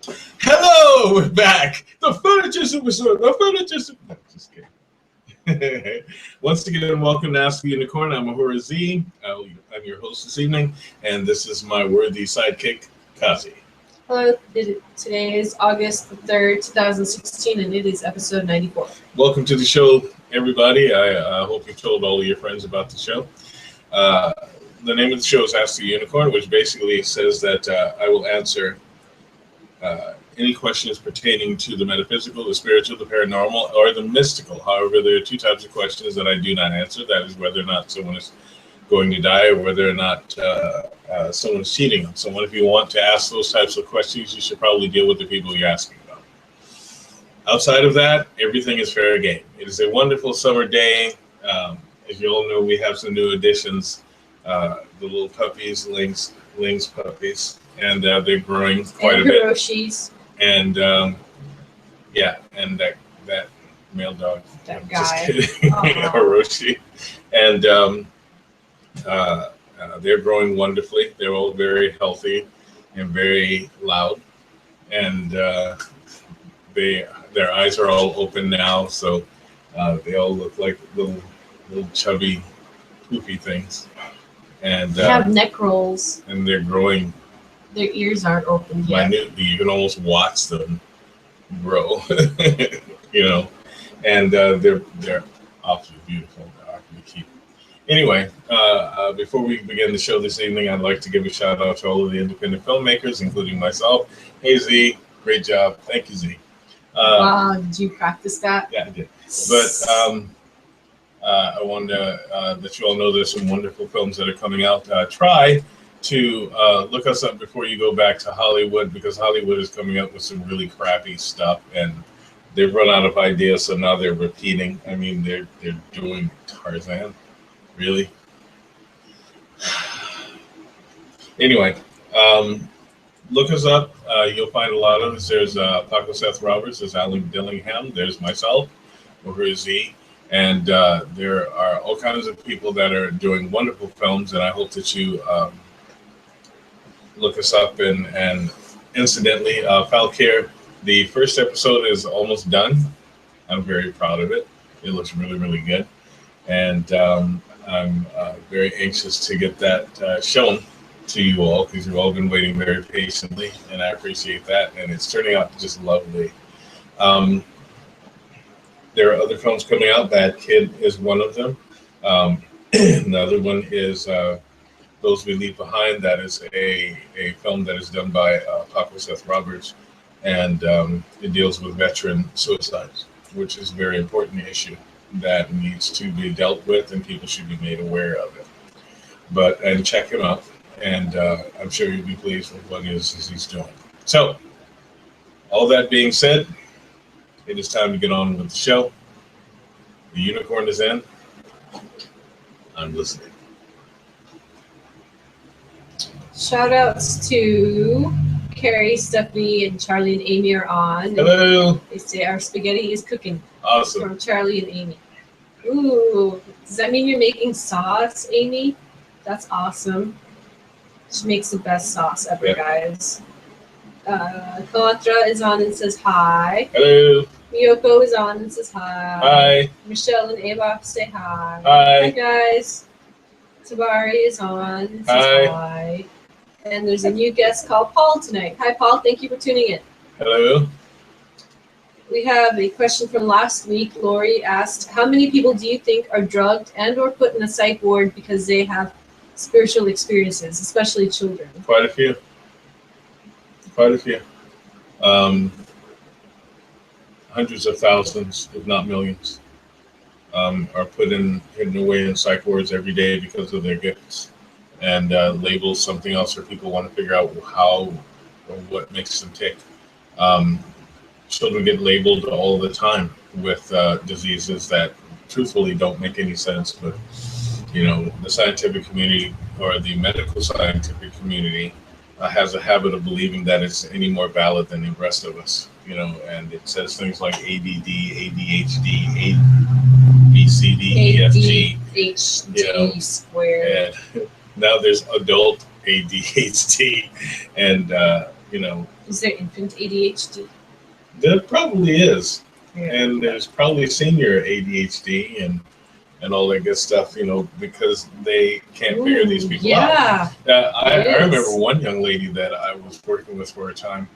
Hello, we're back. The furniture superstore. The furniture super. No, just kidding. Once again, welcome to Ask the Unicorn. I'm Ahura Z. I'm your host this evening, and this is my worthy sidekick, Kazi. Hello, today is August the 3rd, 2016, and it is episode 94. Welcome to the show, everybody. I hope you told all of your friends about the show. The name of the show is Ask the Unicorn, which basically says that I will answer any questions pertaining to the metaphysical, the spiritual, the paranormal, or the mystical. However, there are two types of questions that I do not answer. That is whether or not someone is going to die, or whether or not someone is cheating on someone. If you want to ask those types of questions, you should probably deal with the people you're asking about. Outside of that, everything is fair game. It is a wonderful summer day. As you all know, we have some new additions. The little puppies, Lynx puppies, and they're growing quite a bit. Hiroshis. And and that male dog. That I'm guy. Just kidding. Hiroshi. And they're growing wonderfully. They're all very healthy and very loud. And their eyes are all open now, so they all look like little chubby, poofy things. And They have neck rolls. And they're growing. Their ears aren't open yet. Minutely, you can almost watch them grow, and they're awfully beautiful. Awfully cute. Anyway, before we begin the show this evening, I'd like to give a shout out to all of the independent filmmakers, including myself. Hey Z, great job. Thank you, Z. Wow, did you practice that? Yeah, I did. But I wanted to let you all know there's some wonderful films that are coming out. Try to look us up before you go back to Hollywood, because Hollywood is coming up with some really crappy stuff, and they've run out of ideas, so now they're repeating. I mean, they're doing Tarzan. Really? Anyway, look us up. You'll find a lot of us. There's Paco Seth Roberts, there's Alan Dillingham, there's myself, Ahura Z. And there are all kinds of people that are doing wonderful films, and I hope that you look us up. And incidentally, Falcare, the first episode is almost done. I'm very proud of it. It looks really, really good. And I'm very anxious to get that shown to you all, because you've all been waiting very patiently, and I appreciate that. And it's turning out just lovely. There are other films coming out. Bad Kid is one of them. Another one is Those We Leave Behind. That is a film that is done by Paco Seth Roberts, and it deals with veteran suicides, which is a very important issue that needs to be dealt with, and people should be made aware of it. And check him out, and I'm sure you'll be pleased with what it is he's doing. So, all that being said, it is time to get on with the show. The unicorn is in. I'm listening. Shout outs to Carrie, Stephanie, and Charlie and Amy are on. Hello. They say our spaghetti is cooking. Awesome. From Charlie and Amy. Ooh, does that mean you're making sauce, Amy? That's awesome. She makes the best sauce ever, Yep. Guys. Kawatra is on and says hi. Hello. Miyoko is on and says hi. Hi. Michelle and Ava say hi. Hi. Hi, guys. Tabari is on and says hi. And there's a new guest called Paul tonight. Hi, Paul. Thank you for tuning in. Hello. We have a question from last week. Lori asked, how many people do you think are drugged and or put in a psych ward because they have spiritual experiences, especially children? Quite a few. Hundreds of thousands, if not millions, are hidden away in psych wards every day because of their gifts, and labeled something else, or people want to figure out how or what makes them tick. Children get labeled all the time with diseases that truthfully don't make any sense, but the scientific community, or the medical scientific community, has a habit of believing that it's any more valid than the rest of us, and it says things like ADD, ADHD, ABCD, EFG, ADHD squared. And now there's adult ADHD, and Is there infant ADHD? There probably is. Yeah. And there's probably senior ADHD and all that good stuff, because they can't figure these people out. I remember one young lady that I was working with for a time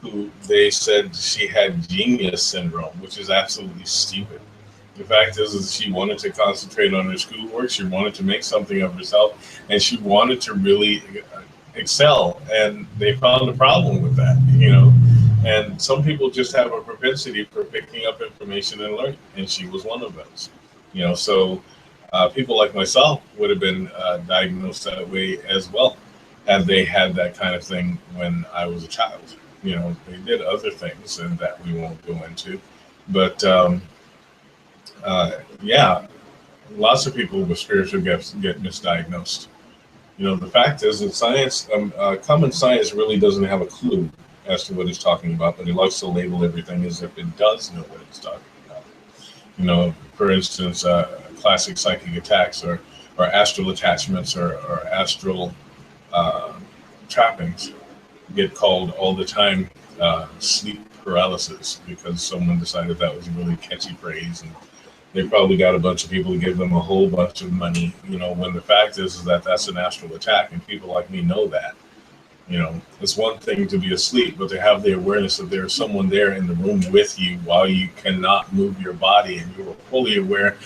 who they said she had genius syndrome, which is absolutely stupid. The fact is she wanted to concentrate on her schoolwork, she wanted to make something of herself, and she wanted to really excel, and they found a problem with that, And some people just have a propensity for picking up information and learning, and she was one of those. So people like myself would have been diagnosed that way as well, had they had that kind of thing when I was a child. They did other things and that we won't go into, but yeah, lots of people with spiritual gifts get misdiagnosed. The fact is that science, common science really doesn't have a clue as to what it's talking about, but it likes to label everything as if it does know what it's talking about. For instance, classic psychic attacks or astral attachments or astral trappings get called all the time sleep paralysis, because someone decided that was a really catchy phrase, and they probably got a bunch of people to give them a whole bunch of money, when the fact is that that's an astral attack, and people like me know that. It's one thing to be asleep, but to have the awareness that there's someone there in the room with you while you cannot move your body and you are fully aware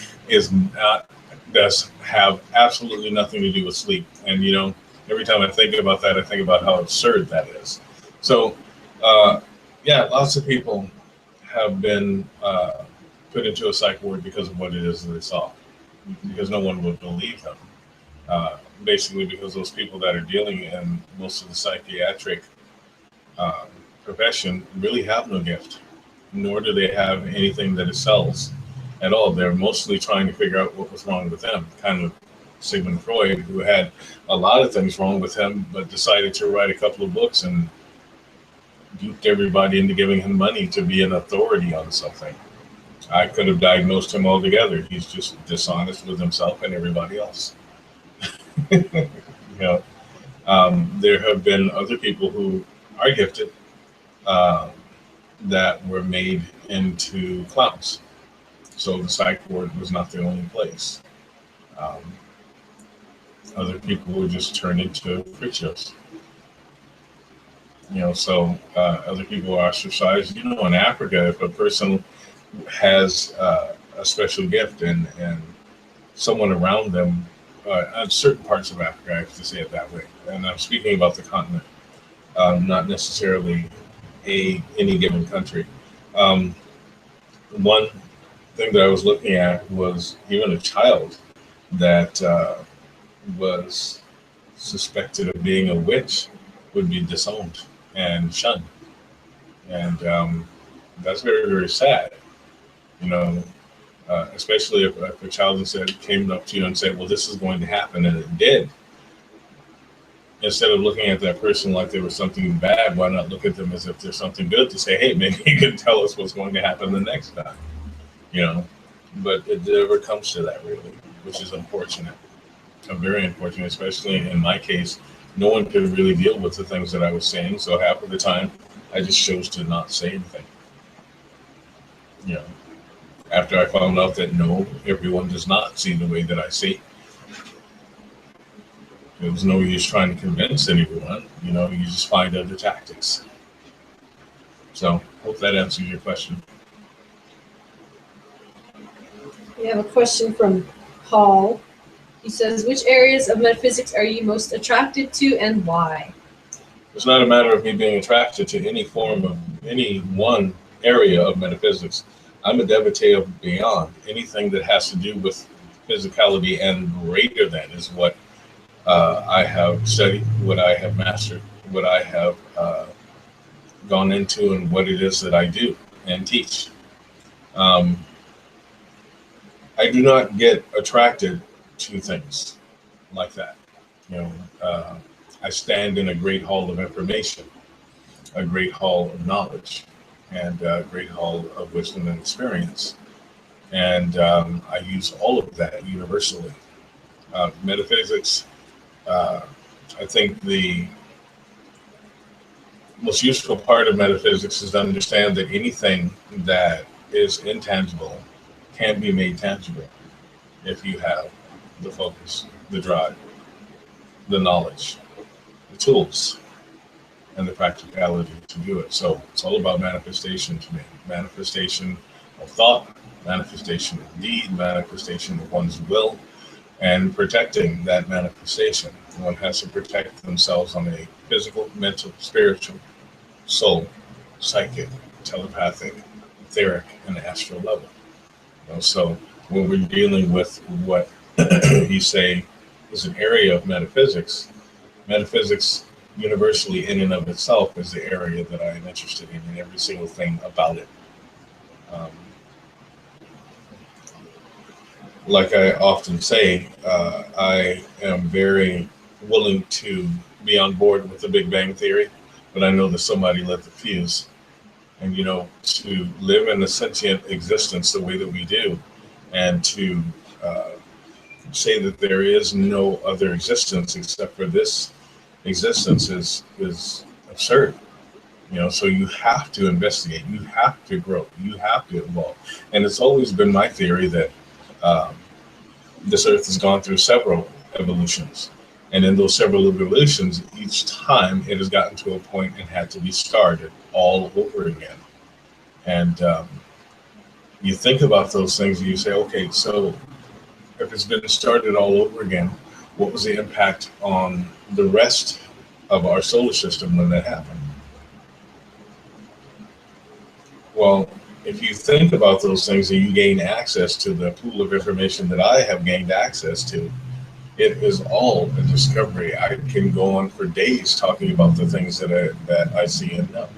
does have absolutely nothing to do with sleep. And, every time I think about that, I think about how absurd that is. So, yeah, lots of people have been put into a psych ward because of what it is that they saw, because no one would believe them. Basically because those people that are dealing in most of the psychiatric profession really have no gift, nor do they have anything that excels at all. They're mostly trying to figure out what was wrong with them, kind of Sigmund Freud, who had a lot of things wrong with him, but decided to write a couple of books and duped everybody into giving him money to be an authority on something. I could have diagnosed him altogether. He's just dishonest with himself and everybody else. There have been other people who are gifted that were made into clowns. So the psych ward was not the only place. Other people were just turned into freak shows. So other people are ostracized. In Africa, if a person has a special gift and someone around them, on certain parts of Africa, I have to say it that way, and I'm speaking about the continent, not necessarily any given country. One thing that I was looking at was even a child that was suspected of being a witch would be disowned and shunned, and that's very, very sad. Especially if a child came up to you and said, well, this is going to happen, and it did. Instead of looking at that person like they were something bad, why not look at them as if there's something good to say, hey, maybe you can tell us what's going to happen the next time, But it never comes to that, really, which is unfortunate. Very unfortunate, especially in my case. No one could really deal with the things that I was saying, so half of the time I just chose to not say anything. After I found out that no, everyone does not see the way that I see. There was no use trying to convince anyone, you just find other tactics. So, hope that answers your question. We have a question from Paul. He says, which areas of metaphysics are you most attracted to and why? It's not a matter of me being attracted to any form of any one area of metaphysics. I'm a devotee of beyond. Anything that has to do with physicality and greater than is what I have studied, what I have mastered, what I have gone into, and what it is that I do and teach. I do not get attracted to things like that. I stand in a great hall of information, a great hall of knowledge, and a great hall of wisdom and experience. And I use all of that universally. Metaphysics, I think the most useful part of metaphysics is to understand that anything that is intangible can be made tangible if you have the focus, the drive, the knowledge, the tools, and the practicality to do it. So it's all about manifestation to me. Manifestation of thought, manifestation of deed, manifestation of one's will, and protecting that manifestation. One has to protect themselves on a physical, mental, spiritual, soul, psychic, telepathic, etheric, and astral level. So when we're dealing with what you say is an area of metaphysics, metaphysics universally in and of itself is the area that I am interested in, and every single thing about it. Like I often say, I am very willing to be on board with the Big Bang Theory, but I know that somebody lit the fuse. And, to live in a sentient existence the way that we do, and to say that there is no other existence except for this existence is absurd. So you have to investigate, you have to grow, you have to evolve. And it's always been my theory that this earth has gone through several evolutions. And in those several evolutions, each time it has gotten to a point and had to be started all over again. And you think about those things and you say, okay, so if it's been started all over again, what was the impact on the rest of our solar system when that happened? Well, if you think about those things and you gain access to the pool of information that I have gained access to, it is all a discovery. I can go on for days talking about the things that I see and know.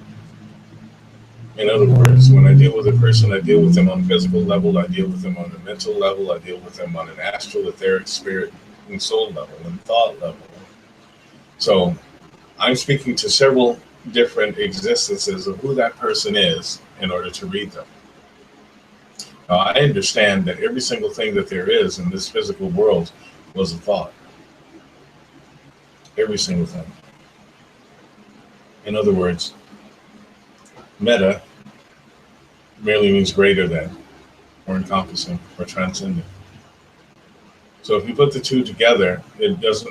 In other words, when I deal with a person, I deal with them on a physical level, I deal with them on a mental level, I deal with them on an astral, etheric, spirit, and soul level, and thought level. So I'm speaking to several different existences of who that person is in order to read them. Now, I understand that every single thing that there is in this physical world was a thought. Every single thing. In other words, meta merely means greater than, or encompassing, or transcendent. So if you put the two together, there's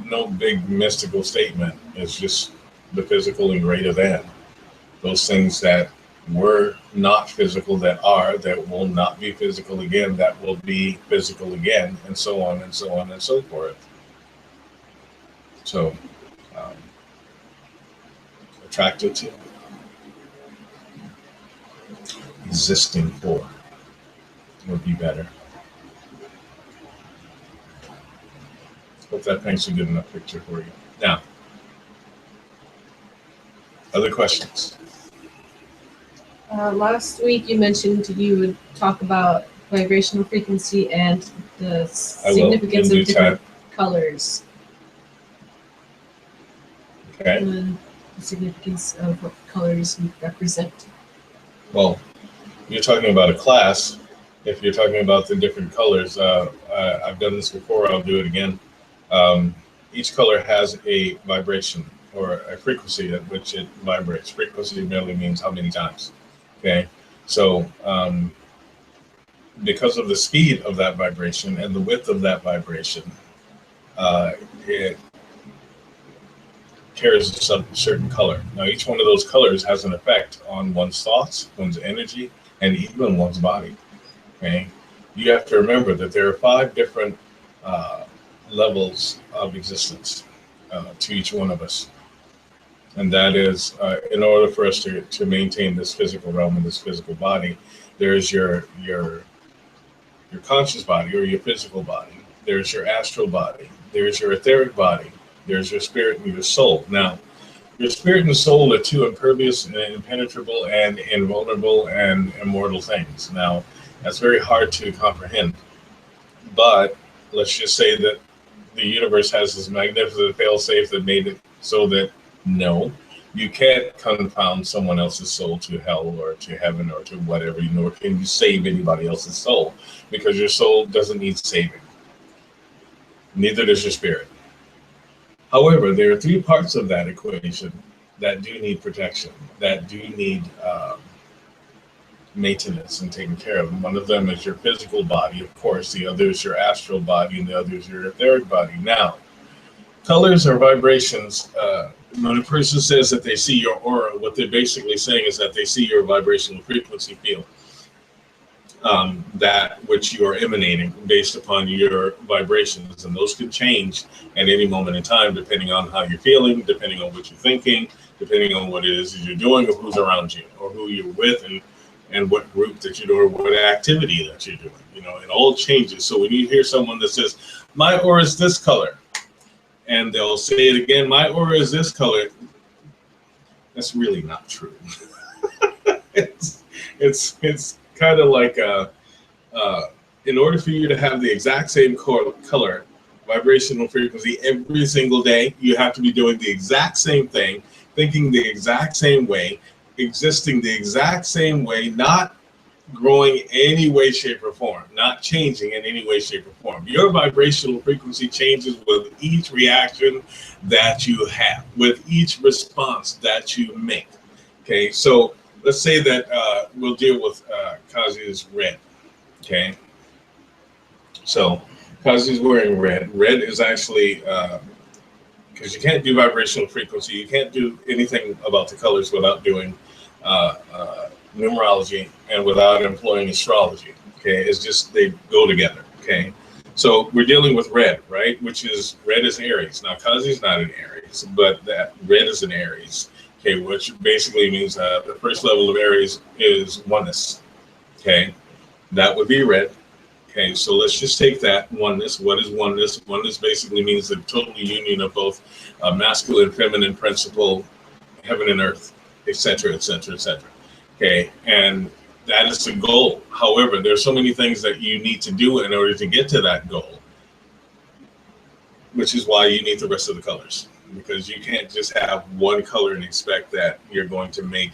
no big mystical statement. It's just the physical and greater than. Those things that were not physical that will not be physical again, that will be physical again, and so on and so on and so forth. So, attracted to, existing for would be better. Hope that paints a good enough picture for you. Now, other questions? Last week you mentioned you would talk about vibrational frequency and the significance of different colors. Okay. And the significance of what colors represent. Well, you're talking about a class. If you're talking about the different colors, I've done this before, I'll do it again. Each color has a vibration or a frequency at which it vibrates. Frequency merely means how many times. Okay, so because of the speed of that vibration and the width of that vibration, it carries a certain color. Now, each one of those colors has an effect on one's thoughts, one's energy, and even one's body. Okay, you have to remember that there are 5 different levels of existence to each one of us. And that is, in order for us to maintain this physical realm and this physical body, there's your conscious body or your physical body. There's your astral body. There's your etheric body. There's your spirit and your soul. Now, your spirit and soul are 2 impervious and impenetrable and invulnerable and immortal things. Now, that's very hard to comprehend. But let's just say that the universe has this magnificent fail-safe that made it so that no, you can't confound someone else's soul to hell or to heaven or to whatever, nor can you save anybody else's soul, because your soul doesn't need saving. Neither does your spirit. However, there are 3 parts of that equation that do need protection, that do need maintenance and taken care of. And one of them is your physical body, of course. The other is your astral body, and the other is your etheric body. Now, colors are vibrations. When a person says that they see your aura, what they're basically saying is that they see your vibrational frequency field, that which you are emanating based upon your vibrations. And those can change at any moment in time, depending on how you're feeling, depending on what you're thinking, depending on what it is that you're doing, or who's around you, or who you're with, and what group that you're doing, or what activity that you're doing. You know, it all changes. So when you hear someone that says, my aura is this color, and they'll say it again, my aura is this color, that's really not true. It's kind of like in order for you to have the exact same color, vibrational frequency every single day, you have to be doing the exact same thing, thinking the exact same way, existing the exact same way, not growing any way, shape, or form, not changing in any way, shape, or form. Your vibrational frequency changes with each reaction that you have, with each response that you make. Okay, so let's say that we'll deal with Kazi's red. Okay, so Kazi's wearing red. Red is actually, because you can't do vibrational frequency, you can't do anything about the colors without doing numerology and without employing astrology. Okay, it's just they go together. Okay, so we're dealing with red, right? Which is red is Aries. Now Kazi's not an Aries, but that red is an Aries. Okay, which basically means the first level of Aries is oneness. Okay, that would be red. Okay, so let's just take that oneness. What is oneness? Oneness basically means the total union of both masculine, feminine principle, heaven and earth, etc., etc., etc. Okay, and that is the goal. However, there's so many things that you need to do in order to get to that goal, which is why you need the rest of the colors, because you can't just have one color and expect that you're going to make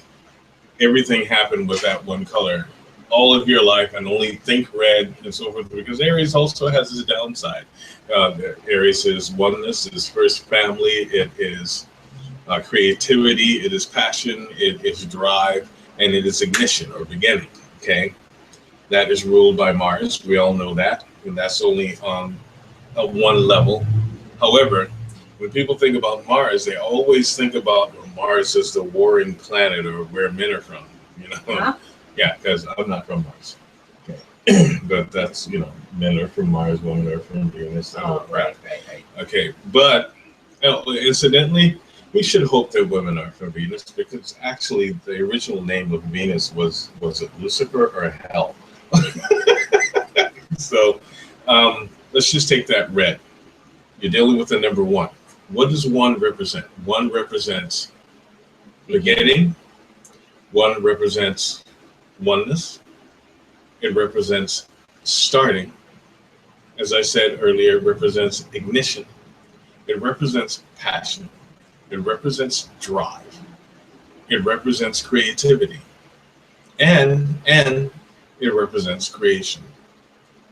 everything happen with that one color all of your life and only think red and so forth, because Aries also has its downside. Aries is oneness, it is first family, it is creativity, it is passion, it is drive, and it is ignition or beginning. Okay, that is ruled by Mars. We all know that, and that's only on one level. However, when people think about Mars, they always think about Mars as the warring planet or where men are from. You know, yeah, because I'm not from Mars. Okay, but that's, you know, men are from Mars, women are from Venus. Right. Okay, but incidentally, we should hope that women are from Venus, because actually the original name of Venus was it Lucifer or Hell? So let's just take that red. You're dealing with the number one. What does one represent? One represents beginning. One represents oneness. It represents starting. As I said earlier, it represents ignition. It represents passion. It represents drive. It represents creativity. And it represents creation.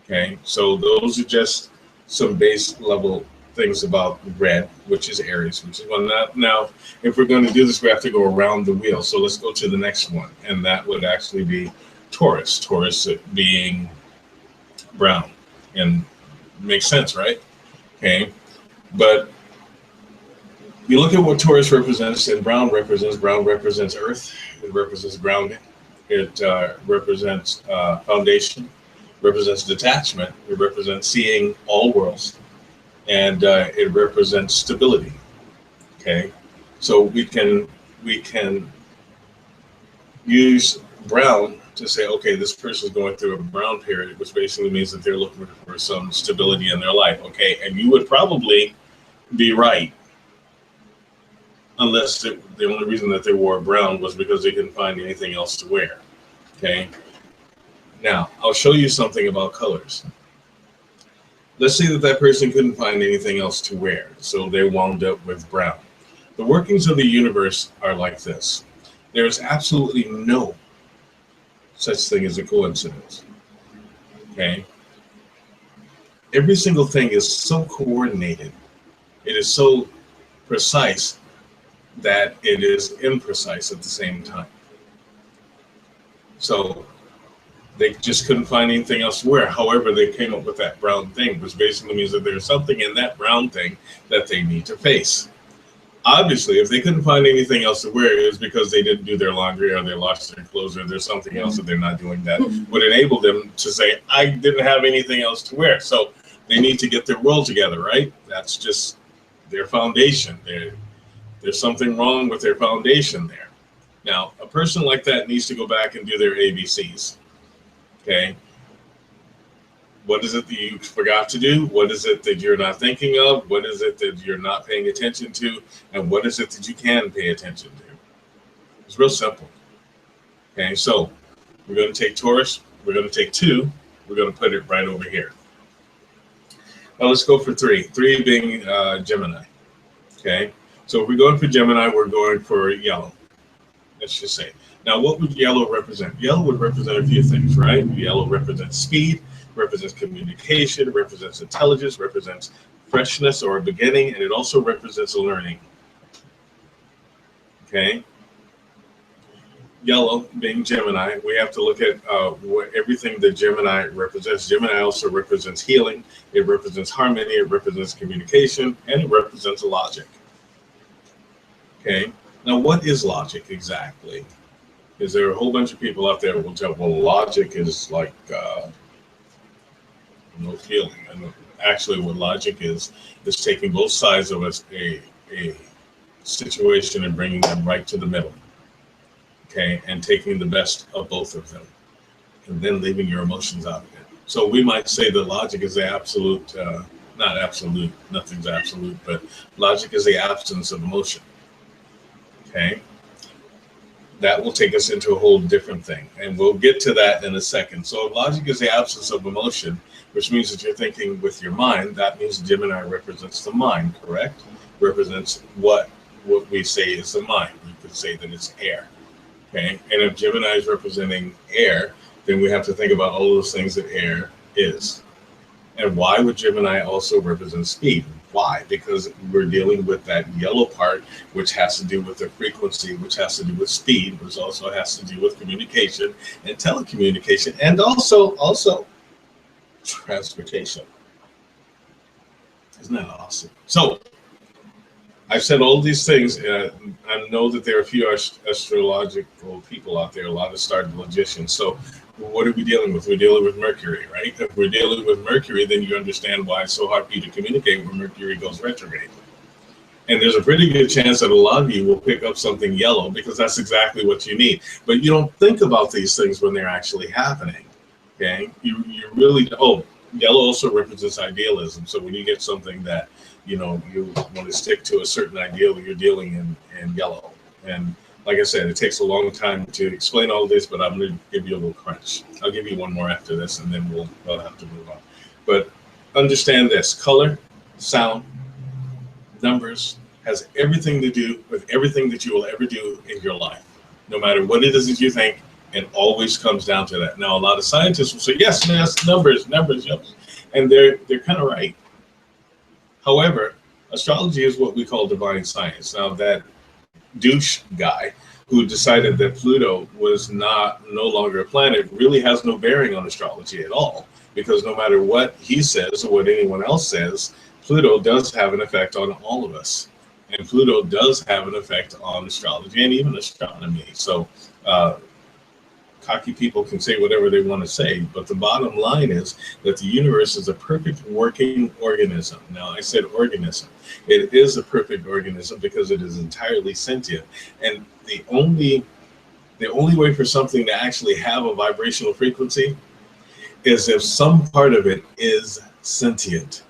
Okay, so those are just some base level things about red, which is Aries, which is one. Now, if we're going to do this, we have to go around the wheel. So let's go to the next one, and that would actually be Taurus. Taurus being brown, and makes sense, right? Okay, but you look at what Taurus represents, and brown represents earth. It represents grounding. It represents foundation. Represents detachment. It represents seeing all worlds, and it represents stability. Okay, so we can use brown to say, okay, this person is going through a brown period, which basically means that they're looking for some stability in their life. Okay, and you would probably be right, unless the only reason that they wore brown was because they couldn't find anything else to wear. Okay. Now, I'll show you something about colors. Let's say that person couldn't find anything else to wear, so they wound up with brown. The workings of the universe are like this. There is absolutely no such thing as a coincidence. Okay? Every single thing is so coordinated. It is so precise that it is imprecise at the same time. So they just couldn't find anything else to wear. However, they came up with that brown thing, which basically means that there's something in that brown thing that they need to face. Obviously, if they couldn't find anything else to wear, it was because they didn't do their laundry or they lost their clothes or there's something else that they're not doing that would enable them to say, I didn't have anything else to wear. So they need to get their world together, right? That's just their foundation. There's something wrong with their foundation there. Now, a person like that needs to go back and do their ABCs. Okay. What is it that you forgot to do? What is it that you're not thinking of? What is it that you're not paying attention to? And what is it that you can pay attention to? It's real simple. Okay, so we're going to take Taurus. We're going to take 2. We're going to put it right over here. Now let's go for 3. 3 being Gemini. Okay, so if we're going for Gemini, we're going for yellow. Let's just say. Now, what would yellow represent? Yellow would represent a few things, right? Yellow represents speed, represents communication, represents intelligence, represents freshness or a beginning, and it also represents learning. Okay? Yellow being Gemini, we have to look at everything that Gemini represents. Gemini also represents healing, it represents harmony, it represents communication, and it represents logic. Okay? Now, what is logic exactly? Is there a whole bunch of people out there who will tell, well, logic is like no feeling. And actually what logic is taking both sides of a situation and bringing them right to the middle. Okay, and taking the best of both of them and then leaving your emotions out of it. So we might say that logic is the absolute, not absolute, nothing's absolute, but logic is the absence of emotion. Okay. That will take us into a whole different thing. And we'll get to that in a second. So if logic is the absence of emotion, which means that you're thinking with your mind, that means Gemini represents the mind, correct? Represents what we say is the mind. You could say that it's air. Okay. And if Gemini is representing air, then we have to think about all those things that air is. And why would Gemini also represent speed? Why? Because we're dealing with that yellow part, which has to do with the frequency, which has to do with speed, which also has to do with communication and telecommunication, and also transportation. Isn't that awesome? So I've said all these things. I know that there are a few astrological people out there, a lot of started logicians. So what are we dealing with? We're dealing with Mercury, right? If we're dealing with Mercury, then you understand why it's so hard for you to communicate when Mercury goes retrograde. And there's a pretty good chance that a lot of you will pick up something yellow because that's exactly what you need. But you don't think about these things when they're actually happening, okay? You really, yellow also represents idealism. So when you get something that, you want to stick to a certain ideal, you're dealing in yellow. And like I said, it takes a long time to explain all this, but I'm going to give you a little crunch. I'll give you one more after this, and then we'll have to move on. But understand this: color, sound, numbers has everything to do with everything that you will ever do in your life. No matter what it is that you think, it always comes down to that. Now, a lot of scientists will say, yes, numbers, yes. And they're kind of right. However, astrology is what we call divine science. Now, that douche guy who decided that Pluto was no longer a planet really has no bearing on astrology at all, because no matter what he says or what anyone else says, Pluto does have an effect on all of us, and Pluto does have an effect on astrology and even astronomy. So cocky people can say whatever they want to say, but the bottom line is that the universe is a perfect working organism. Now, I said organism. It is a perfect organism because it is entirely sentient. And the only way for something to actually have a vibrational frequency is if some part of it is sentient.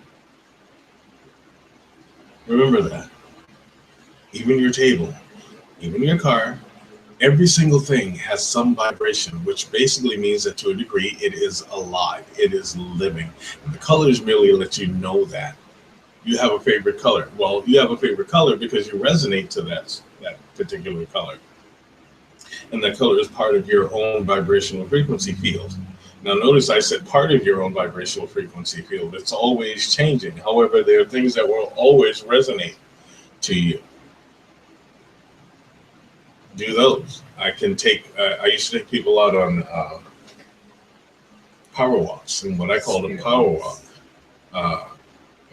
Remember that. Even your table, even your car, every single thing has some vibration, which basically means that to a degree it is alive, it is living. And the colors merely let you know that. You have a favorite color. Well, you have a favorite color because you resonate to that particular color. And that color is part of your own vibrational frequency field. Now, notice I said part of your own vibrational frequency field. It's always changing. However, there are things that will always resonate to you. do those. I can take, I used to take people out on power walks, and what I called a power walk,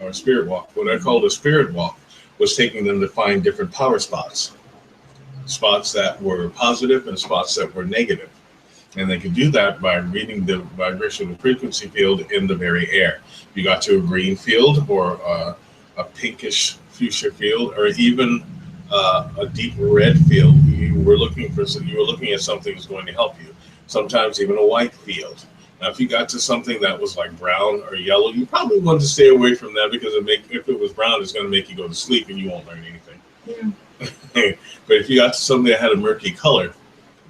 or a spirit walk, what I called a spirit walk was taking them to find different power spots, spots that were positive and spots that were negative. And they could do that by reading the vibrational frequency field in the very air. You got to a green field or a pinkish fuchsia field, or even a deep red field. You were looking at something that's going to help you. Sometimes even a white field. Now, if you got to something that was like brown or yellow, you probably want to stay away from that, because if it was brown, it's going to make you go to sleep and you won't learn anything. Yeah. But if you got to something that had a murky color,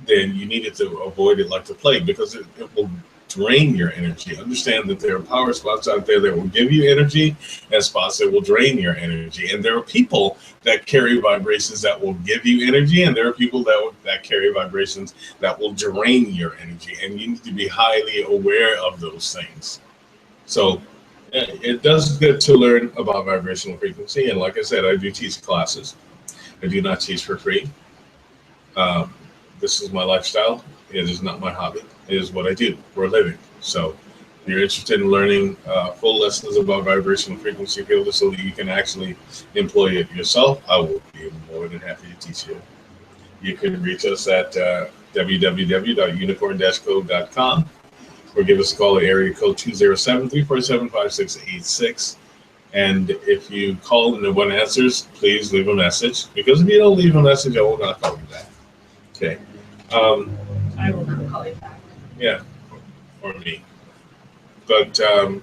then you needed to avoid it like the plague, because it will drain your energy. Understand that there are power spots out there that will give you energy and spots that will drain your energy. And there are people that carry vibrations that will give you energy, and there are people that carry vibrations that will drain your energy. And you need to be highly aware of those things. So it does good to learn about vibrational frequency. And like I said, I do teach classes. I do not teach for free. This is my lifestyle. It is not my hobby. It is what I do for a living. So if you're interested in learning full lessons about vibrational frequency field so that you can actually employ it yourself, I will be more than happy to teach you. You can reach us at www.unicorn-code.com or give us a call at area code 207-347-5686. And if you call and no one answers, please leave a message, because if you don't leave a message, I will not call you back. Okay. I will not call you back. Yeah, or me. But I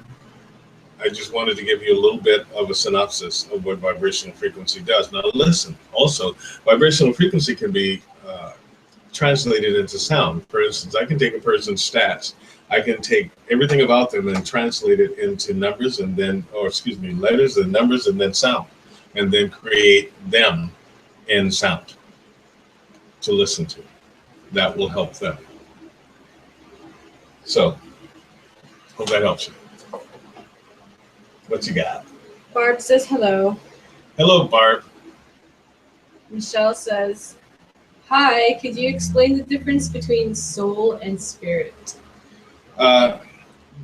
just wanted to give you a little bit of a synopsis of what vibrational frequency does. Now listen, also, vibrational frequency can be translated into sound. For instance, I can take a person's stats. I can take everything about them and translate it into numbers and then, letters and numbers and then sound, and then create them in sound to listen to. That will help them. So, hope that helps you. What you got? Barb says hello. Hello, Barb. Michelle says, hi, could you explain the difference between soul and spirit?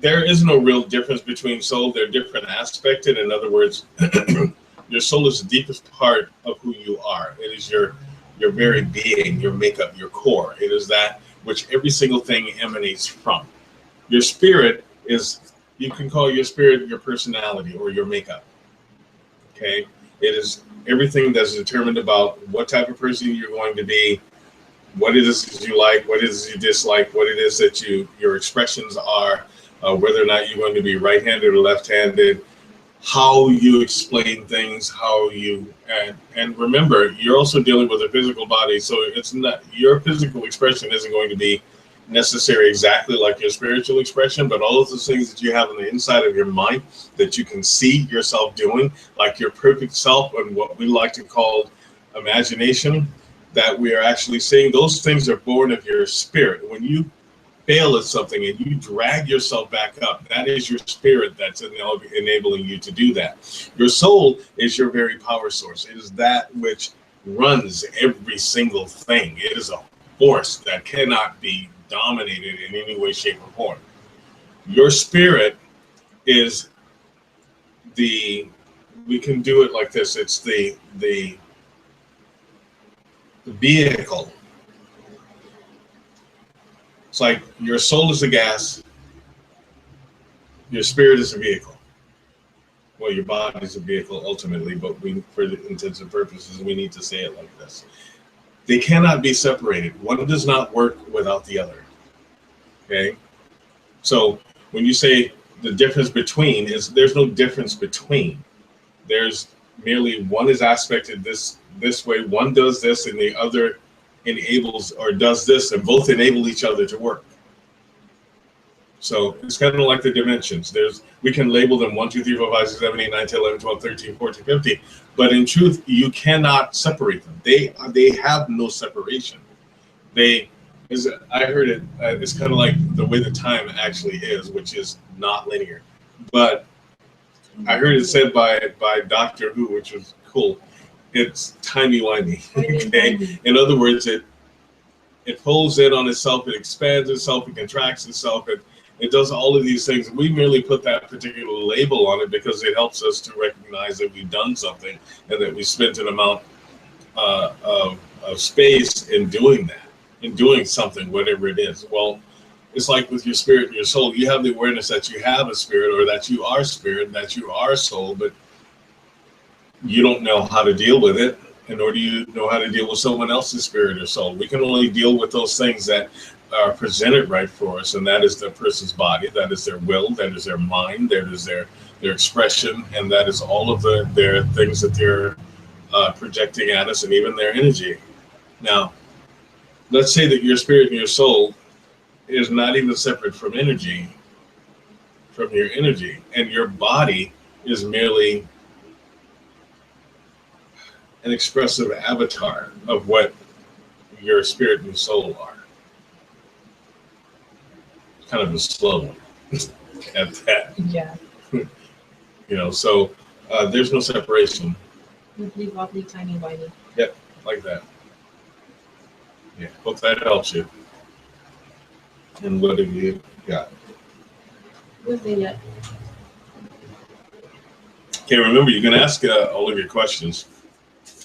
There is no real difference between soul. They're different aspects. In other words, your soul is the deepest part of who you are. It is your very being, your makeup, your core. It is that which every single thing emanates from. Your spirit is, you can call your spirit your personality or your makeup. Okay? It is everything that's determined about what type of person you're going to be, what it is that you like, what it is you dislike, what it is that your expressions are, whether or not you're going to be right-handed or left-handed, how you explain things, how you, and remember, you're also dealing with a physical body, so it's not, your physical expression isn't going to be necessary exactly like your spiritual expression, but all of those things that you have on the inside of your mind that you can see yourself doing, like your perfect self and what we like to call imagination, that we are actually seeing, those things are born of your spirit. When you fail at something and you drag yourself back up, that is your spirit that's enabling you to do that. Your soul is your very power source. It is that which runs every single thing. It is a force that cannot be dominated in any way, shape, or form. Your spirit is we can do it like this. It's the vehicle. It's like your soul is the gas, your spirit is a vehicle. Well, your body is a vehicle ultimately, but for the intents and purposes, we need to say it like this. They cannot be separated. One does not work without the other. Okay? So when you say the difference between, there's no difference between. There's merely one is aspected this way, one does this, and the other enables or does this, and both enable each other to work. So it's kind of like the dimensions. We can label them 1, 2, 3, 4, 5, 6, 7, 8, 9, 10, 11, 12, 13, 14, 15, but in truth, you cannot separate them. They have no separation. I heard it, it's kind of like the way the time actually is, which is not linear. But I heard it said by Doctor Who, which was cool. It's timey-wimey. Okay? In other words, it pulls in on itself, it expands itself, it contracts itself, it does all of these things. We merely put that particular label on it because it helps us to recognize that we've done something and that we spent an amount of space in doing that, in doing something, whatever it is. Well, it's like with your spirit and your soul. You have the awareness that you have a spirit, or that you are spirit, that you are soul, but you don't know how to deal with it, and nor do you know how to deal with someone else's spirit or soul. We can only deal with those things that are presented right for us, and that is the person's body, that is their will, that is their mind, that is their expression, and that is all of their things that they're projecting at us, and even their energy. Now, let's say that your spirit and your soul is not even separate from energy, from your energy, and your body is merely an expressive avatar of what your spirit and soul are. Kind of a slow one at that. Yeah. So there's no separation. Wibbly wobbly, tiny whiny. Yep, like that. Yeah, hope that helps you. And what have you got? Nothing yet. Okay, remember, you can ask all of your questions.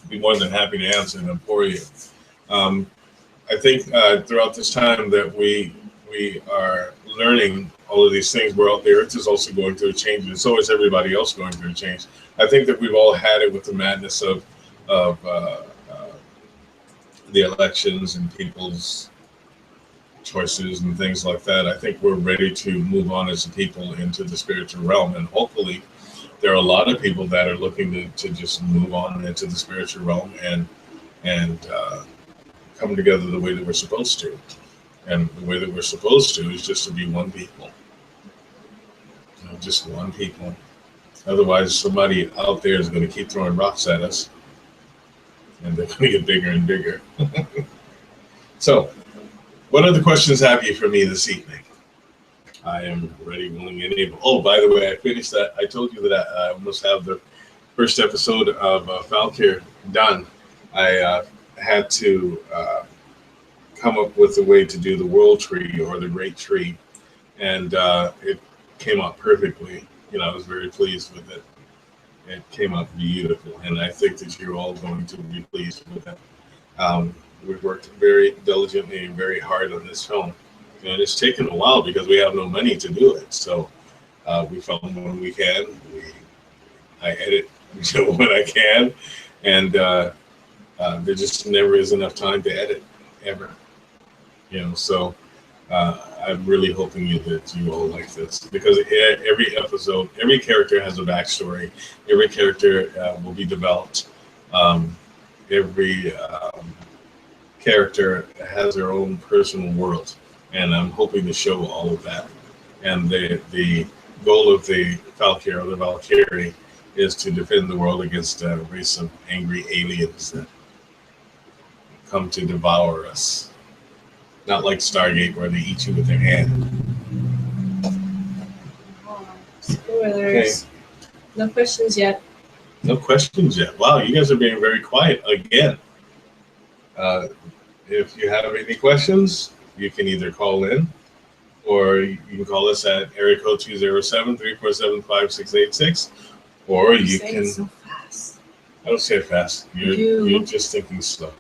I'd be more than happy to answer them for you. I think throughout this time that we are learning all of these things, we're out there. Earth is also going through a change, and so is everybody else going through a change. I think that we've all had it with the madness of the elections and people's choices and things like that. I think we're ready to move on as a people into the spiritual realm, and hopefully there are a lot of people that are looking to just move on into the spiritual realm and come together the way that we're supposed to. And the way that we're supposed to is just to be one people. Just one people. Otherwise, somebody out there is going to keep throwing rocks at us, and they're going to get bigger and bigger. So, what other questions have you for me this evening? I am ready, willing, and able. Oh, by the way, I finished that. I told you that I almost have the first episode of Valkyr done. I had to come up with a way to do the world tree or the great tree, and it came out perfectly. I was very pleased with it. It came out beautiful, and I think that you're all going to be pleased with it. We've worked very diligently and very hard on this film, and it's taken a while because we have no money to do it. So we film when we can. I edit when I can, and there just never is enough time to edit, ever. So I'm really hoping that you all like this, because every episode, every character has a backstory. Every character will be developed. Every character has their own personal world, and I'm hoping to show all of that. And the goal of the Valkyr, or the Valkyrie, is to defend the world against a race of angry aliens that come to devour us. Not like Stargate, where they eat you with their hand. Spoilers. Okay. No questions yet. No questions yet. Wow, you guys are being very quiet again. If you have any questions, you can either call in, or you can call us at area code 207-347-5686, or you can. So fast. I don't say it fast. You're just thinking slow.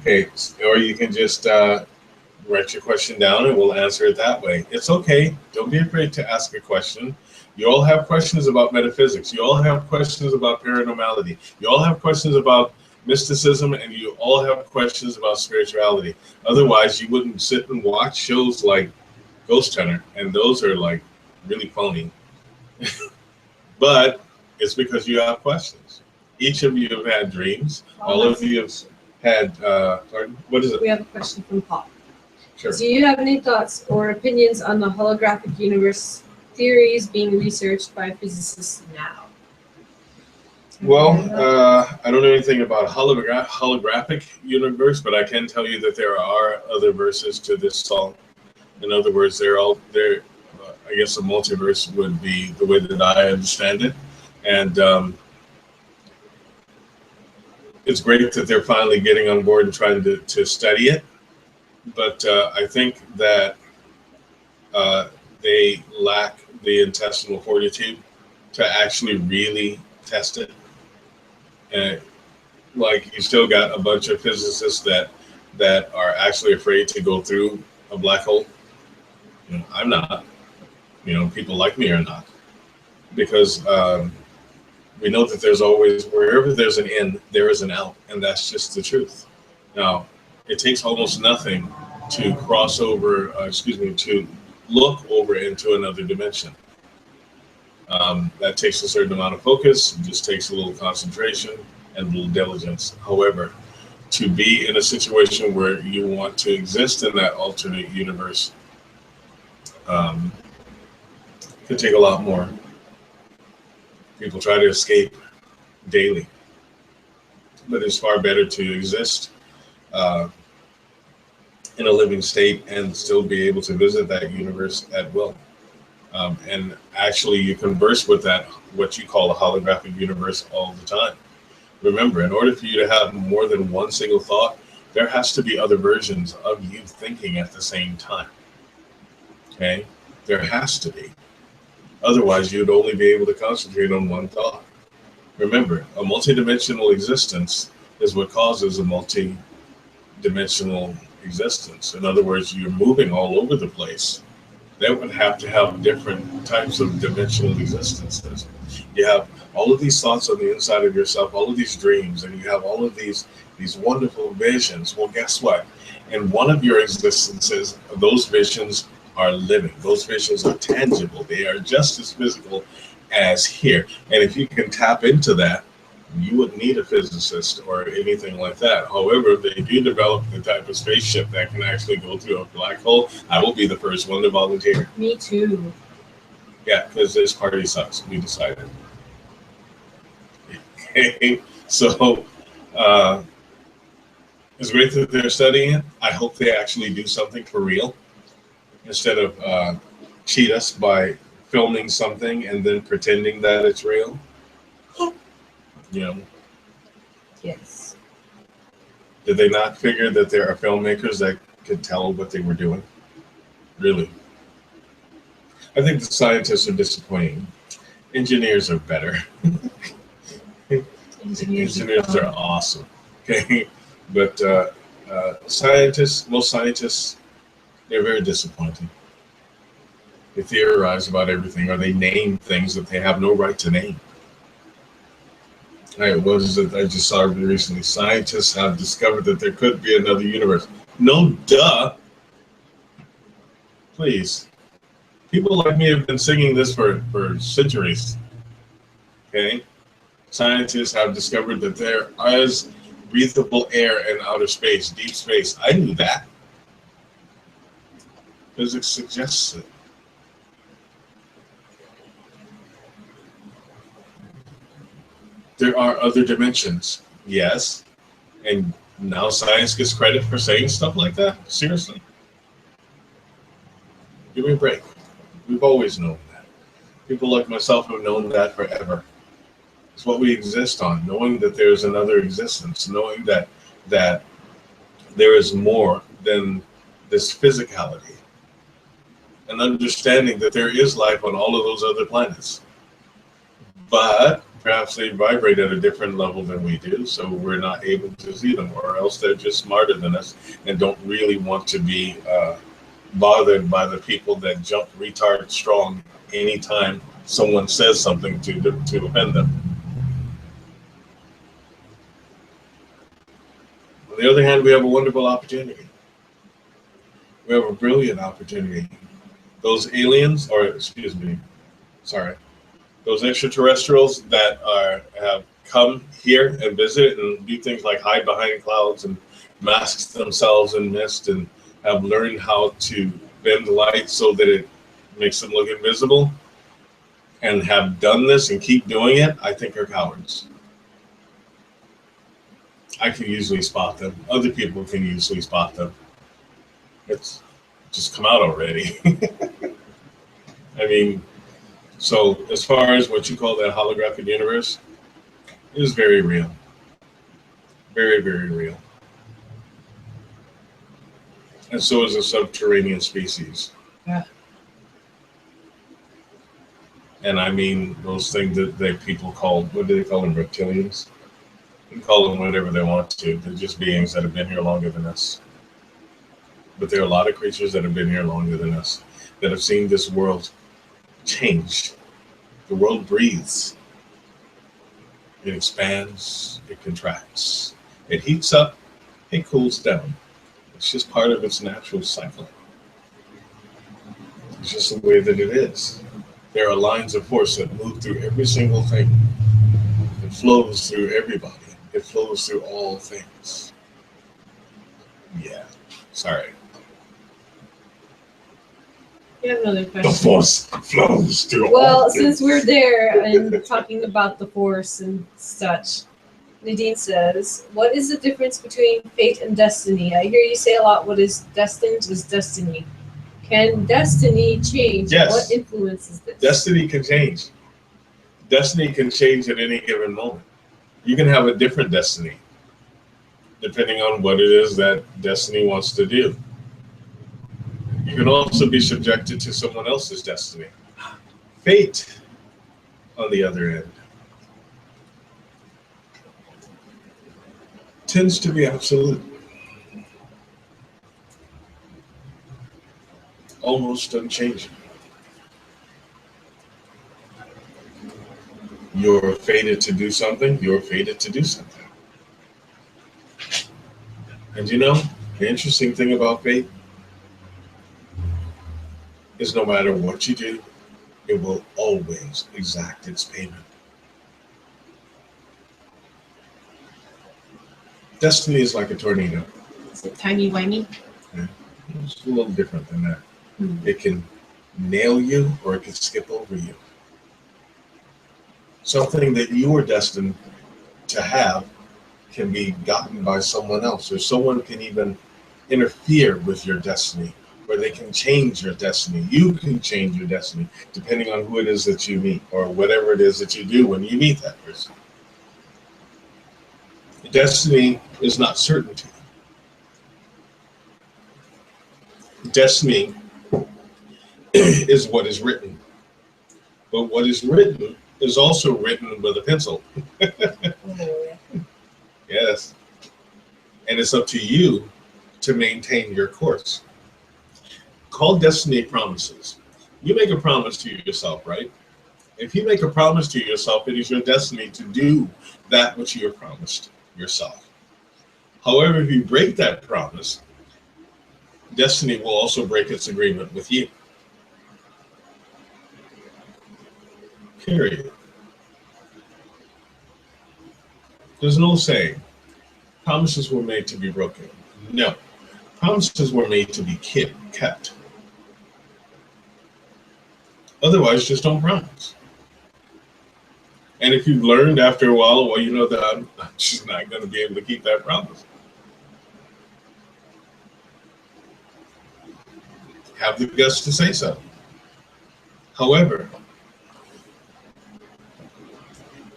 Okay, or you can just write your question down and we'll answer it that way. It's okay. Don't be afraid to ask a question. You all have questions about metaphysics. You all have questions about paranormality. You all have questions about mysticism, and you all have questions about spirituality. Otherwise, you wouldn't sit and watch shows like Ghost Hunter, and those are like really phony. But it's because you have questions. Each of you have had dreams. All of you have had, what is it? We have a question from Paul. Sure. Do you have any thoughts or opinions on the holographic universe theories being researched by physicists now? Well, I don't know anything about holographic universe, but I can tell you that there are other verses to this song. In other words, they're all there. I guess a multiverse would be the way that I understand it, and it's great that they're finally getting on board and trying to study it. but I think that they lack the intestinal fortitude to actually really test it. And like, you still got a bunch of physicists that are actually afraid to go through a black hole. I'm not. People like me are not, because we know that there's always, wherever there's an in, there is an out, and that's just the truth. Now, it takes almost nothing to cross over, to look over into another dimension. That takes a certain amount of focus, it just takes a little concentration and a little diligence. However, to be in a situation where you want to exist in that alternate universe could take a lot more. People try to escape daily, but it's far better to exist in a living state and still be able to visit that universe at will. And actually, you converse with that, what you call a holographic universe, all the time. Remember, in order for you to have more than one single thought, there has to be other versions of you thinking at the same time. Okay? There has to be. Otherwise, you'd only be able to concentrate on one thought. Remember, a multidimensional existence is what causes a multidimensional existence. In other words, you're moving all over the place. That would have to have different types of dimensional existences. You have all of these thoughts on the inside of yourself, all of these dreams, and you have all of these wonderful visions. Well, guess what? In one of your existences, those visions are living. Those visions are tangible. They are just as physical as here. And if you can tap into that, you wouldn't need a physicist or anything like that. However, if they do develop the type of spaceship that can actually go through a black hole, I will be the first one to volunteer. Me too. Yeah, because this party sucks. We decided. Okay, so it's great that they're studying it. I hope they actually do something for real instead of cheat us by filming something and then pretending that it's real. Yes. Did they not figure that there are filmmakers that could tell what they were doing? Really? I think the scientists are disappointing. Engineers are better. Engineers are awesome. Okay, but most scientists, they're very disappointing. They theorize about everything, or they name things that they have no right to name. What is it I just saw recently? Scientists have discovered that there could be another universe. No, duh. Please. People like me have been singing this for centuries. Okay? Scientists have discovered that there is breathable air in outer space, deep space. I knew that. Physics suggests it. There are other dimensions, yes. And now science gets credit for saying stuff like that? Seriously? Give me a break. We've always known that. People like myself have known that forever. It's what we exist on, knowing that there's another existence, knowing that there is more than this physicality, and understanding that there is life on all of those other planets. But perhaps they vibrate at a different level than we do, so we're not able to see them, or else they're just smarter than us and don't really want to be bothered by the people that jump retard strong anytime someone says something to offend them. On the other hand, we have a wonderful opportunity. We have a brilliant opportunity. Those aliens, or excuse me, sorry, those extraterrestrials that have come here and visit and do things like hide behind clouds and mask themselves in mist and have learned how to bend light so that it makes them look invisible, and have done this and keep doing it, I think are cowards. I can usually spot them. Other people can usually spot them. It's just come out already. I mean, so as far as what you call that holographic universe, it is very real. Very, very real. And so is a subterranean species. Yeah. And I mean those things that people call, what do they call them, reptilians? You can call them whatever they want to. They're just beings that have been here longer than us. But there are a lot of creatures that have been here longer than us, that have seen this world change. The world breathes. It expands, it contracts. It heats up, it cools down. It's just part of its natural cycle. It's just the way that it is. There are lines of force that move through every single thing. It flows through everybody. It flows through all things. Yeah, sorry. You have another question. The force flows through all Well, things. since we're there and talking about the force and such, Nadine says, what is the difference between fate and destiny? I hear you say a lot, what is destined is destiny. Can destiny change? Yes. What influences this? Destiny can change. Destiny can change at any given moment. You can have a different destiny, depending on what it is that destiny wants to do. You can also be subjected to someone else's destiny. Fate, on the other end, tends to be absolute. Almost unchanging. You're fated to do something, you're fated to do something. And you know, the interesting thing about fate is no matter what you do, it will always exact its payment. Destiny is like a tornado. Is it timey-wimey? Yeah. It's a little different than that. Hmm. It can nail you or it can skip over you. Something that you were destined to have can be gotten by someone else, or someone can even interfere with your destiny, or they can change your destiny. You can change your destiny depending on who it is that you meet, or whatever it is that you do when you meet that person. Destiny is not certainty. Destiny is what is written. But what is written is also written with a pencil. Yes. And it's up to you to maintain your course. Called destiny promises. You make a promise to yourself, right? If you make a promise to yourself, it is your destiny to do that which you have promised yourself. However, if you break that promise, destiny will also break its agreement with you. Period. There's no saying, promises were made to be broken. No, promises were made to be kept. Otherwise, just don't promise. And if you've learned after a while, well, you know that I'm just not going to be able to keep that promise. Have the guts to say so. However,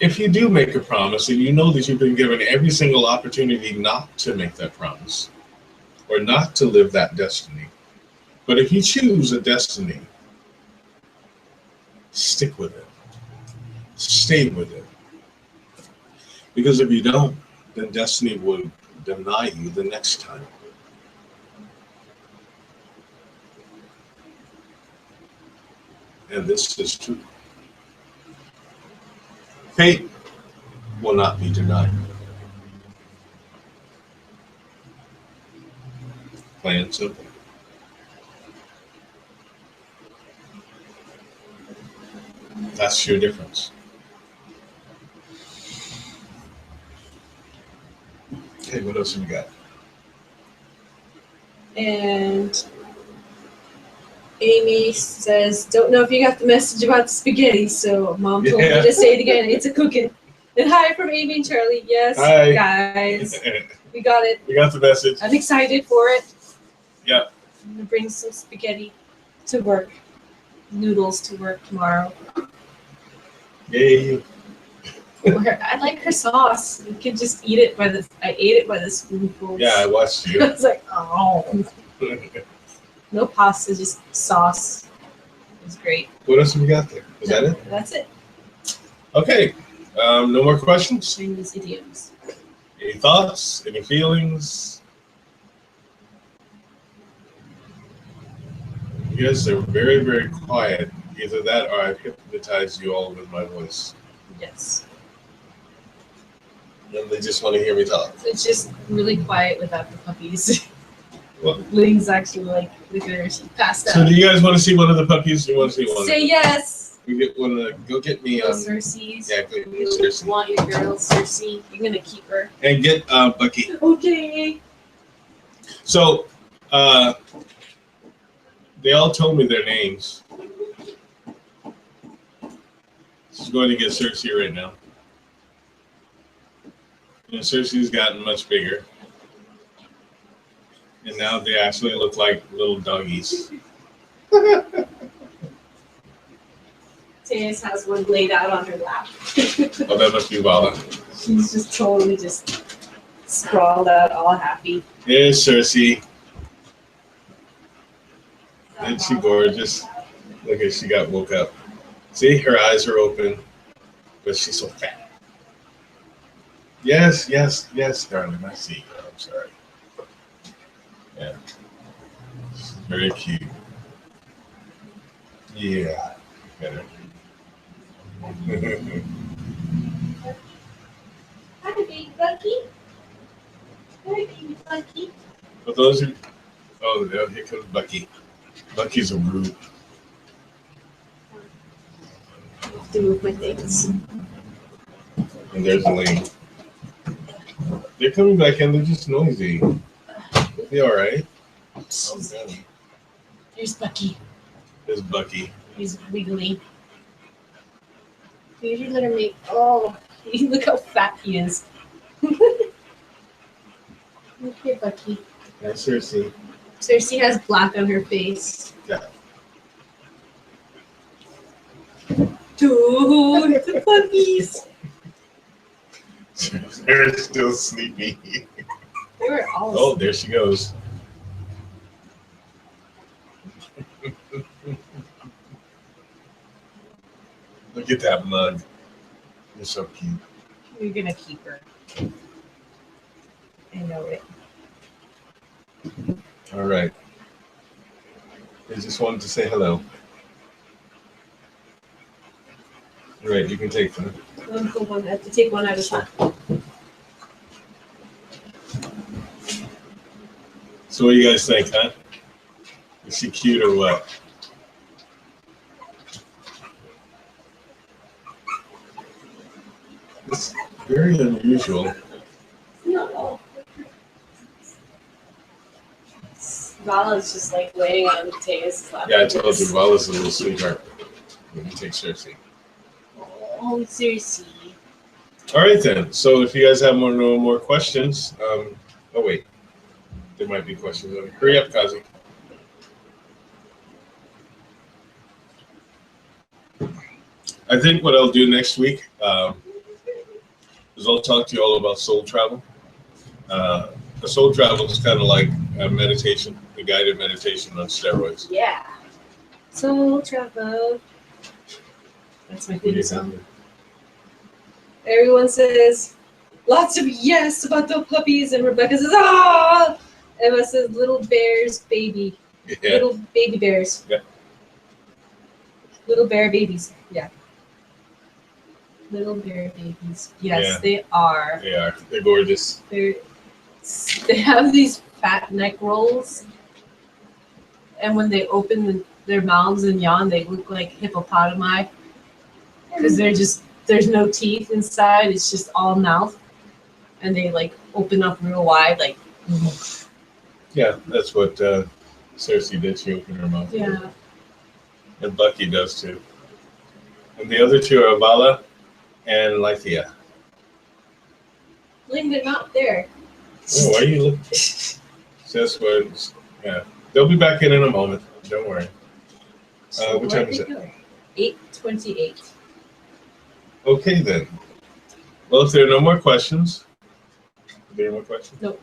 if you do make a promise and you know that you've been given every single opportunity not to make that promise or not to live that destiny, but if you choose a destiny, stick with it. Stay with it. Because if you don't, then destiny will deny you the next time. And this is true. Fate will not be denied. Plain and simple. That's your difference. Okay, what else have we got? And Amy says, don't know if you got the message about spaghetti, so Mom told me to say it again. It's a cooking. And hi from Amy and Charlie. Yes, hi, guys. We got it. We got the message. I'm excited for it. Yeah. I'm going to bring some spaghetti to work. Noodles to work tomorrow. Yay. I like her sauce. You can just eat it I ate it by the spoonful. Yeah, I watched you. I was like, oh. No pasta, just sauce. It was great. What else have we got there? Is that it? That's it. Okay. No more questions? Chinese idioms. Any thoughts? Any feelings? You guys are very, very quiet. Either that or I've hypnotized you all with my voice. Yes. And they just want to hear me talk. It's just really quiet without the puppies. Well, Ling's actually like, look at her, she passed out. so do you guys want to see one of the puppies? Or you want to see one? Say yes. We get one. Go get me. Little Cersei's. Yeah, go get me You Cersei. want your girl, Cersei. You're gonna keep her. And get Bucky. Okay. So, they all told me their names. She's going to get Cersei right now. And Cersei's gotten much bigger. And now they actually look like little doggies. Tayas has one laid out on her lap. Oh, that must be Vala. She's just totally just sprawled out, all happy. Here's Cersei. Isn't she gorgeous? Look at she got woke up. See, her eyes are open, but she's so fat. Yes, yes, yes, darling. I see you. I'm sorry. Yeah. She's very cute. Yeah. Better. Hi, baby Bucky. Hi, baby Bucky. But those are. Oh, here comes Bucky. Bucky's a brute. I have to move my things. And there's Elaine. They're coming back in. They're just noisy. They'll be all right. Oh, God. Here's Bucky. There's Bucky. He's wiggly. You should let her make. Oh, look how fat he is. Look here, Bucky. That's Cersei. Cersei has black on her face. Yeah. Dude, the puppies. They're still sleepy. They were all. Oh, there she goes. Look at that mug. You're so cute. You're gonna keep her. I know it. All right. I just wanted to say hello. All right, you can take them. I have to take one at a time. So what do you guys think, huh? Is she cute or what? It's very unusual. No. Vala's just like laying on Tayas' lap. Yeah, I told you, Vala's a little sweetheart. Let me take Cersei. Oh, Cersei. All right then. So if you guys have no more questions, oh wait, there might be questions. Hurry up, Kazi. I think what I'll do next week is I'll talk to you all about soul travel. The soul travel is kind of like a meditation, a guided meditation on steroids. Yeah. Soul travel. That's my theme song. Everyone says lots of yes about the puppies, and Rebecca says, ah! Emma says, little bears, baby. Yeah. Little baby bears. Yeah. Little bear babies. Yeah. Little bear babies. Yes, Yeah. they are. They are. They're gorgeous. They have these fat neck rolls, and when they open their mouths and yawn, they look like hippopotami because there's no teeth inside. It's just all mouth, and they like open up real wide, like. Yeah, that's what Cersei did. She opened her mouth. Yeah. And Bucky does too. And the other two are Vala and Lythia. Ling, they're not there. Oh, why are you looking? That's what. Yeah, they'll be back in a moment. Don't worry. What time is it? 8:28. Okay then. Well, if there are no more questions, are there more questions? Nope.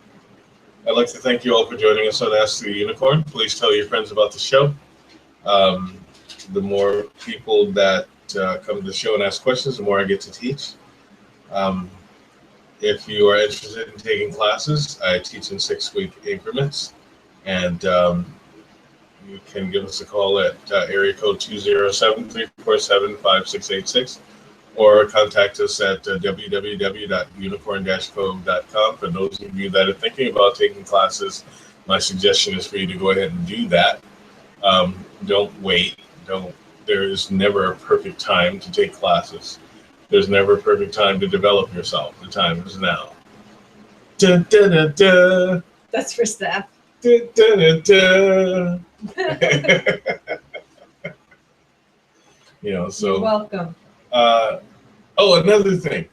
I'd like to thank you all for joining us on Ask the Unicorn. Please tell your friends about the show. The more people that come to the show and ask questions, the more I get to teach. If you are interested in taking classes, I teach in 6-week increments, and you can give us a call at area code 207-347-5686, or contact us at www.unicorn-code.com. For those of you that are thinking about taking classes, my suggestion is for you to go ahead and do that. Don't wait. There is never a perfect time to take classes. There's never a perfect time to develop yourself. The time is now. Da, da, da, da. That's for staff. Da, da, da, da. So You're welcome. Another thing,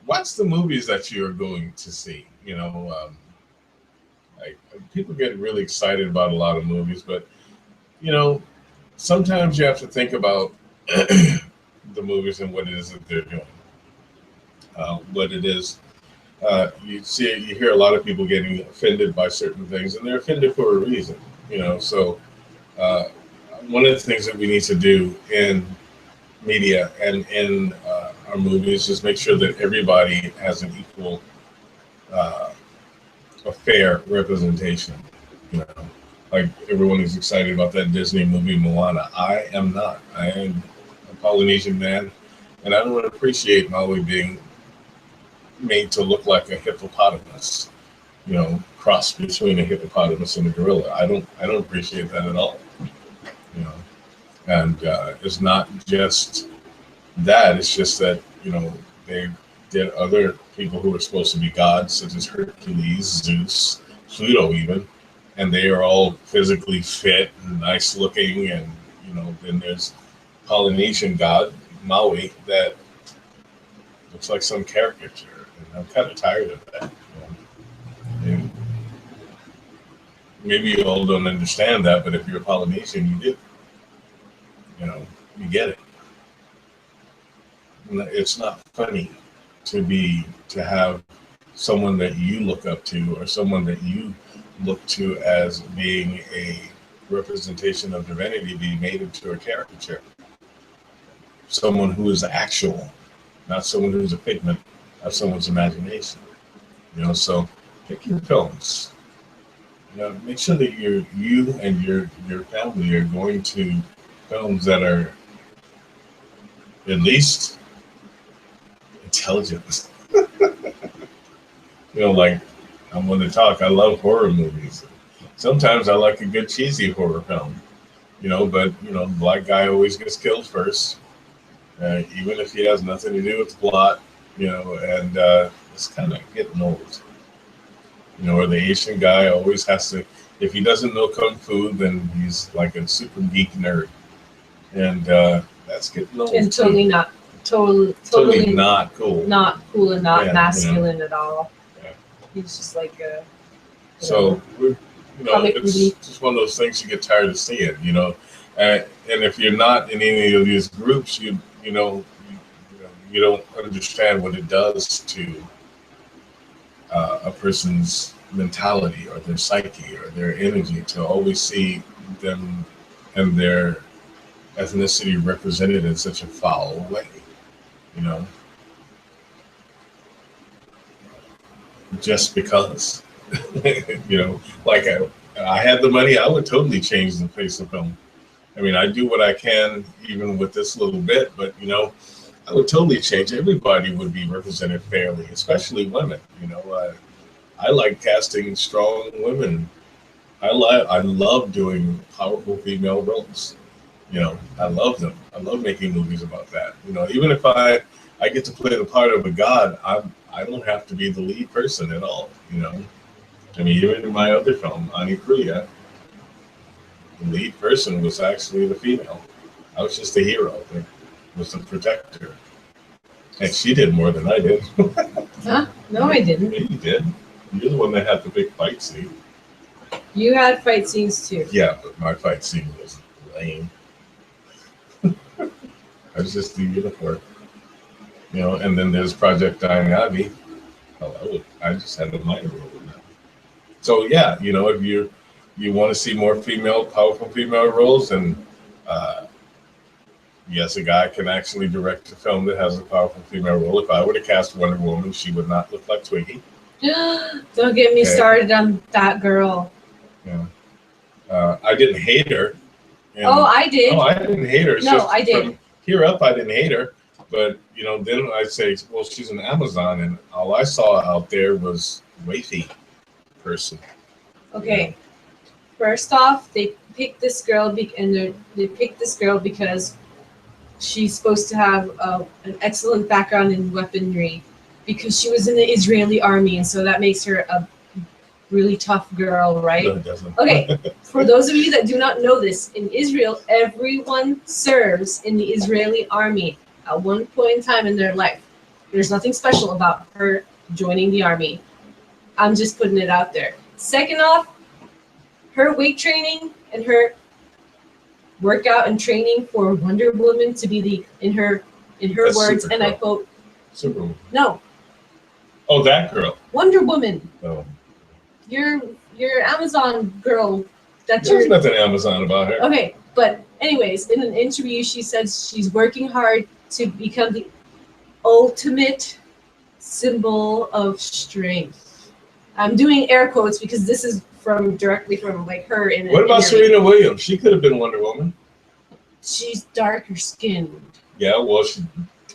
watch the movies that you are going to see. People get really excited about a lot of movies, but sometimes you have to think about the movies and what it is that they're doing. What it is, you hear a lot of people getting offended by certain things, and they're offended for a reason. So one of the things that we need to do in media and in our movies is make sure that everybody has an equal, a fair representation. Like everyone is excited about that Disney movie Moana. I am not. I am a Polynesian man, and I don't appreciate Maui being made to look like a hippopotamus. Cross between a hippopotamus and a gorilla. I don't appreciate that at all. And it's not just that. It's just that they did other people who were supposed to be gods, such as Hercules, Zeus, Pluto, even, and they are all physically fit and nice looking. And then there's Polynesian god Maui that looks like some caricature, and I'm kind of tired of that. And maybe you all don't understand that, but if you're a Polynesian, you do. You get it. It's not funny to have someone that you look up to, or someone that you look to as being a representation of divinity, be made into a caricature. Someone who is actual, not someone who's a figment of someone's imagination. So pick your films. Make sure that you and your family are going to films that are at least intelligent. Like I'm going to talk. I love horror movies. Sometimes I like a good cheesy horror film. But the black guy always gets killed first, even if he has nothing to do with the plot. And it's kind of getting old. Or the Asian guy always has to. If he doesn't know kung fu, then he's like a super geek nerd. And that's getting old. And totally not totally not cool. Not cool and not masculine at all. Yeah. He's just like a. So it's just one of those things you get tired of seeing. And if you're not in any of these groups, you don't understand what it does to a person's mentality or their psyche or their energy to always see them and their ethnicity represented in such a foul way. Just because. Like I had the money, I would totally change the face of film. I do what I can even with this little bit, but I would totally change. Everybody would be represented fairly, especially women. I like casting strong women. I love doing powerful female roles. I love them. I love making movies about that. Even if I get to play the part of a god, I don't have to be the lead person at all. Even in my other film, Ahura, the lead person was actually the female. I was just the hero. I was the protector. And she did more than I did. Huh? No, I didn't. You did. You're the one that had the big fight scene. You had fight scenes too. Yeah, but my fight scene was lame. I was just the unicorn. And then there's Project Dying Ivy. I just had a minor role in that. So yeah, if you want to see more powerful female roles, and yes, a guy can actually direct a film that has a powerful female role. If I were to cast Wonder Woman, she would not look like Twiggy. Don't get me started on that girl. Yeah. I didn't hate her. I did. Oh, I didn't hate her. It's no, just I did. From here up, I didn't hate her. But, then I'd say, well, she's an Amazon, and all I saw out there was wafy person. Okay. First off, they picked this girl because she's supposed to have an excellent background in weaponry, because she was in the Israeli army, and so that makes her a really tough girl, right? No, it doesn't. Okay, for those of you that do not know this, in Israel, everyone serves in the Israeli army at one point in time in their life. There's nothing special about her joining the army. I'm just putting it out there. Second off, her weight training and her workout and training for Wonder Woman to be in her That's words, Supergirl. and I quote, Superwoman. No, Oh, that girl. Wonder Woman. Oh. Your Amazon girl. There's nothing Amazon about her. Okay, but anyways, in an interview, she says she's working hard to become the ultimate symbol of strength. I'm doing air quotes because this is directly from like her in. What about Serena Williams? She could have been Wonder Woman. She's darker skinned. Yeah, well, she's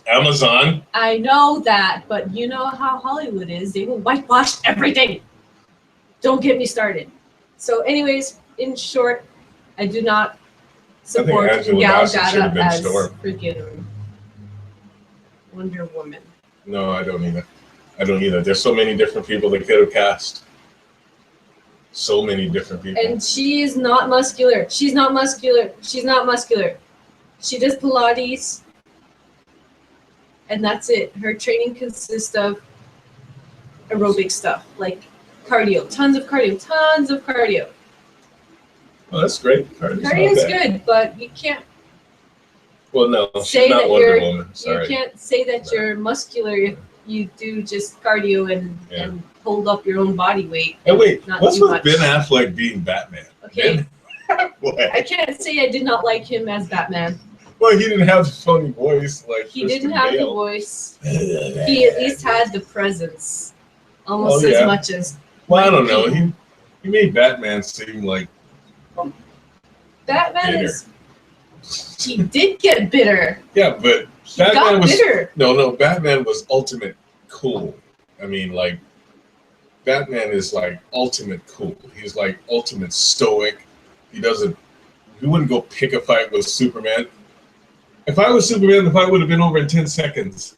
Amazon. I know that, but you know how Hollywood is. They will whitewash everything. Don't get me started. So anyways, in short, I do not support Angela Gal Bassett should have Gadot been as Storm. freaking Wonder Woman. No, I don't either. There's so many different people they could have cast. So many different people. And she is not muscular. She's not muscular. She's not muscular. She does Pilates. And that's it. Her training consists of aerobic stuff, like cardio, tons of cardio. Oh, that's great. Cardio's good, but you can't Well, no, say she's not that Wonder Woman. you Sorry. can't say that you're muscular if you do just cardio and hold up your own body weight. And wait, Not what's too with much. Ben Affleck being Batman? Okay. What? I can't say I did not like him as Batman. Well, he didn't have the funny voice like He Christian didn't have the Bale. voice. He at least had the presence. Almost Oh, yeah. as much as Well, I don't know. He made Batman seem like Batman bitter. is. He did get bitter. Yeah, but He got bitter. No, Batman was ultimate cool. I mean, like, Batman is like ultimate cool. He's like ultimate stoic. He wouldn't go pick a fight with Superman. If I was Superman, the fight would have been over in 10 seconds.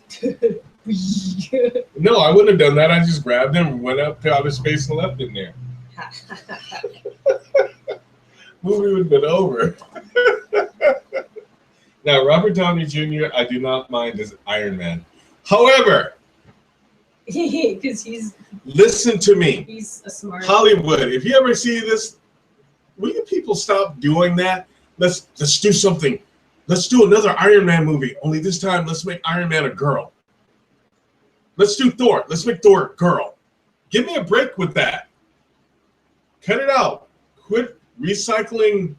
No, I wouldn't have done that. I just grabbed him, went up to outer space, and left him there. Movie would have been over. Now, Robert Downey Jr., I do not mind as Iron Man. However, Because listen to me. he's a smart. Hollywood, if you ever see this, will you people stop doing that? Let's do something. Let's do another Iron Man movie. Only this time, let's make Iron Man a girl. Let's do Thor. Let's make Thor a girl. Give me a break with that. Cut it out. Quit recycling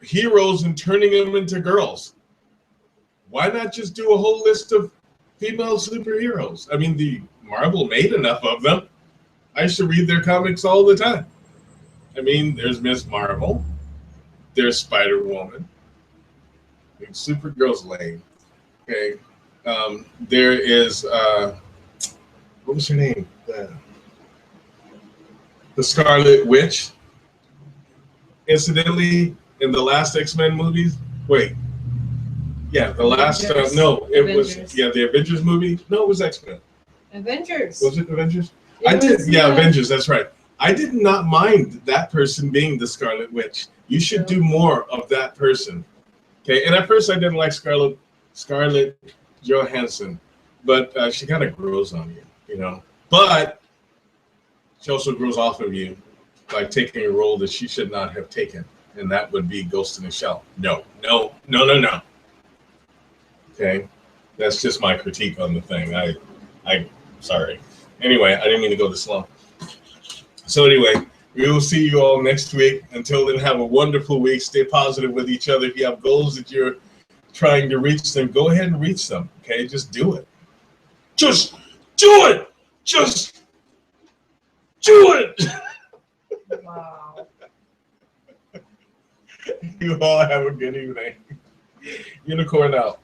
heroes and turning them into girls. Why not just do a whole list of female superheroes? I mean, the Marvel made enough of them. I used to read their comics all the time. I mean, there's Miss Marvel. There's Spider-Woman. Supergirl's lame. Okay. There is, what was her name? The Scarlet Witch. Incidentally, in the last X-Men movies, the last, Avengers. the Avengers movie. No, it was X-Men. Avengers. Was it Avengers? Avengers. Avengers, that's right. I did not mind that person being the Scarlet Witch. You should do more of that person. Okay, and at first I didn't like Scarlett Johansson, but she kind of grows on you, But she also grows off of you by taking a role that she should not have taken, and that would be Ghost in the Shell. No. Okay, that's just my critique on the thing. I sorry. Anyway, I didn't mean to go this long. So anyway, we will see you all next week. Until then, have a wonderful week. Stay positive with each other. If you have goals that you're trying to reach them, go ahead and reach them. Okay, just do it. Just do it. Just do it. Wow. You all have a good evening. Unicorn out.